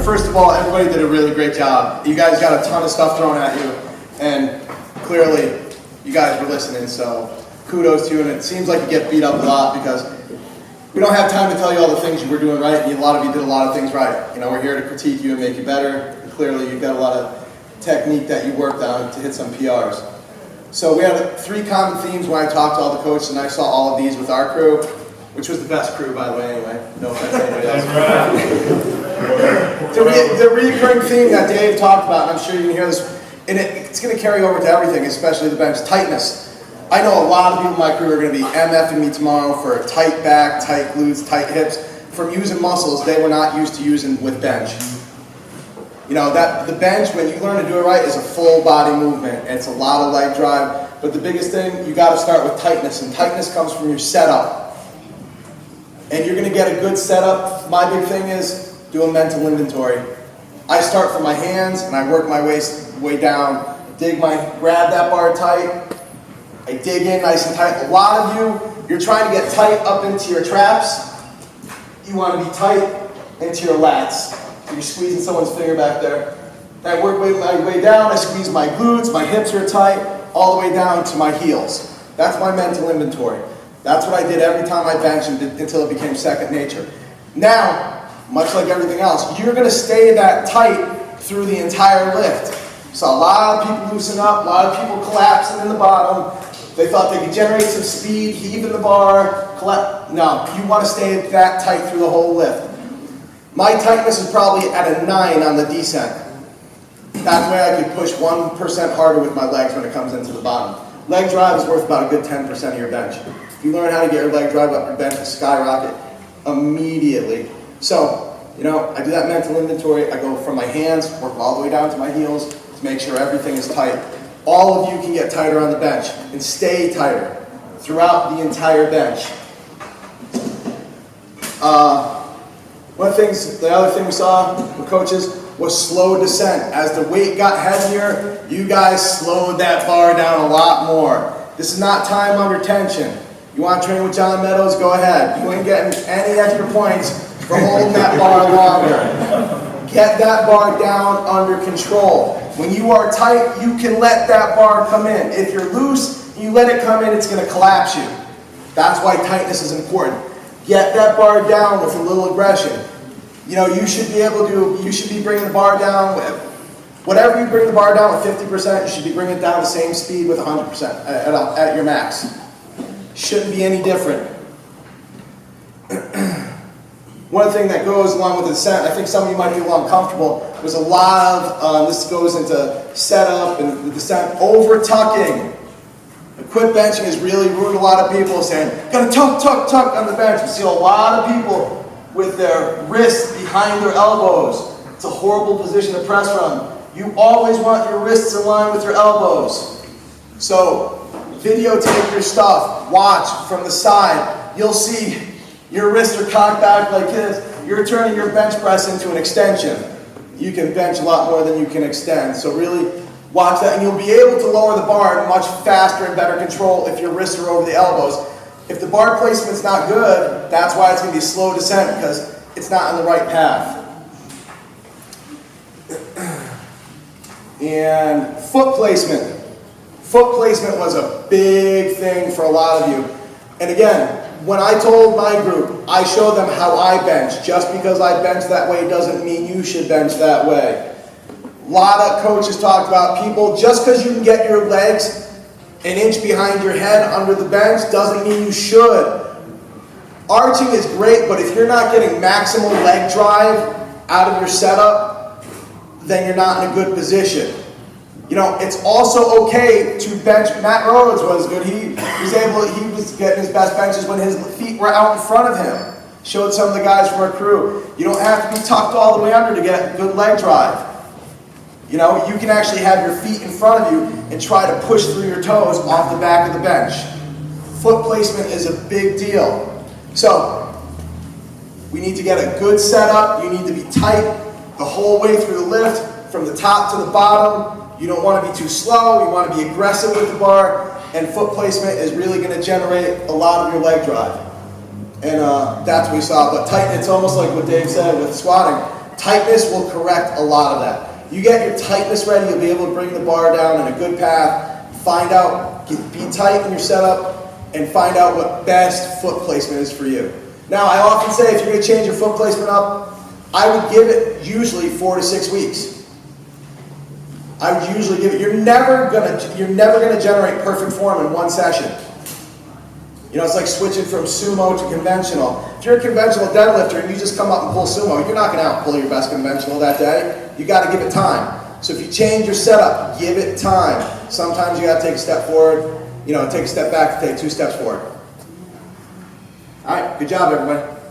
first of all, everybody did a really great job. You guys got a ton of stuff thrown at you, and clearly you guys were listening, so kudos to you. And it seems like you get beat up a lot because we don't have time to tell you all the things you were doing right, and a lot of you did a lot of things right. You know, we're here to critique you and make you better. And clearly you've got a lot of technique that you worked on to hit some PRs. So we had 3 common themes when I talked to all the coaches, and I saw all of these with our crew, which was the best crew, by the way, anyway. No offense to anybody else. The recurring theme that Dave talked about, and I'm sure you can hear this, and it's going to carry over to everything, especially the bench, tightness. I know a lot of people in my crew are going to be MFing me tomorrow for tight back, tight glutes, tight hips, from using muscles they were not used to using with bench. You know, that the bench, when you learn to do it right, is a full body movement. It's a lot of leg drive, but the biggest thing, you got to start with tightness, and tightness comes from your setup. And you're going to get a good setup. My big thing is do a mental inventory. I start from my hands and I work my way down, grab that bar tight. I dig in nice and tight. A lot of you, you're trying to get tight up into your traps. You want to be tight into your lats. So you're squeezing someone's finger back there. Then I work my way down. I squeeze my glutes. My hips are tight, all the way down to my heels. That's my mental inventory. That's what I did every time I benched until it became second nature. Now, much like everything else, you're going to stay that tight through the entire lift. So a lot of people loosen up, a lot of people collapsing in the bottom. They thought they could generate some speed, heave in the bar, collapse. No, you want to stay that tight through the whole lift. My tightness is probably at a 9 on the descent. That way I could push 1% harder with my legs when it comes into the bottom. Leg drive is worth about a good 10% of your bench. If you learn how to get your leg drive up, your bench will skyrocket immediately. So, you know, I do that mental inventory. I go from my hands, work all the way down to my heels to make sure everything is tight. All of you can get tighter on the bench and stay tighter throughout the entire bench. The other thing we saw with coaches was slow descent. As the weight got heavier, you guys slowed that bar down a lot more. This is not time under tension. You want to train with John Meadows, go ahead. You ain't getting any extra points for holding that bar longer. Get that bar down under control. When you are tight, you can let that bar come in. If you're loose, you let it come in, it's going to collapse you. That's why tightness is important. Get that bar down with a little aggression. You know, you should be bringing the bar down with, whatever you bring the bar down with 50%, you should be bringing it down the same speed with 100% at your max. Shouldn't be any different. One thing that goes along with the descent, I think some of you might be a little uncomfortable, there's a lot of, this goes into setup and the descent, over-tucking. The quit benching has really ruined a lot of people saying, gotta tuck on the bench. We see a lot of people with their wrists behind their elbows. It's a horrible position to press from. You always want your wrists in line with your elbows. So videotape your stuff, watch from the side. You'll see your wrists are cocked back like this. You're turning your bench press into an extension. You can bench a lot more than you can extend. So really watch that, and you'll be able to lower the bar in much faster and better control if your wrists are over the elbows. If the bar placement's not good, that's why it's going to be slow descent, because it's not on the right path. And foot placement. Foot placement was a big thing for a lot of you. And again, when I told my group, I showed them how I bench. Just because I bench that way doesn't mean you should bench that way. A lot of coaches talked about people, just because you can get your legs an inch behind your head under the bench doesn't mean you should. Arching is great, but if you're not getting maximal leg drive out of your setup, then you're not in a good position. You know, it's also okay to bench. Matt Rhodes was good. He was getting his best benches when his feet were out in front of him. Showed some of the guys from our crew. You don't have to be tucked all the way under to get good leg drive. You know, you can actually have your feet in front of you and try to push through your toes off the back of the bench. Foot placement is a big deal. So, we need to get a good setup. You need to be tight the whole way through the lift, from the top to the bottom. You don't want to be too slow. You want to be aggressive with the bar. And foot placement is really going to generate a lot of your leg drive. And that's what we saw. But tight, it's almost like what Dave said with squatting. Tightness will correct a lot of that. You get your tightness ready, you'll be able to bring the bar down in a good path, find out, be tight in your setup, and find out what best foot placement is for you. Now, I often say if you're going to change your foot placement up, I would give it usually 4 to 6 weeks. I would usually give it. You're never gonna generate perfect form in one session. You know, it's like switching from sumo to conventional. If you're a conventional deadlifter and you just come up and pull sumo, you're not going to out-pull your best conventional that day. You got to give it time. So if you change your setup, give it time. Sometimes you got to take a step forward, you know, take a step back, take 2 steps forward. All right, good job, everybody.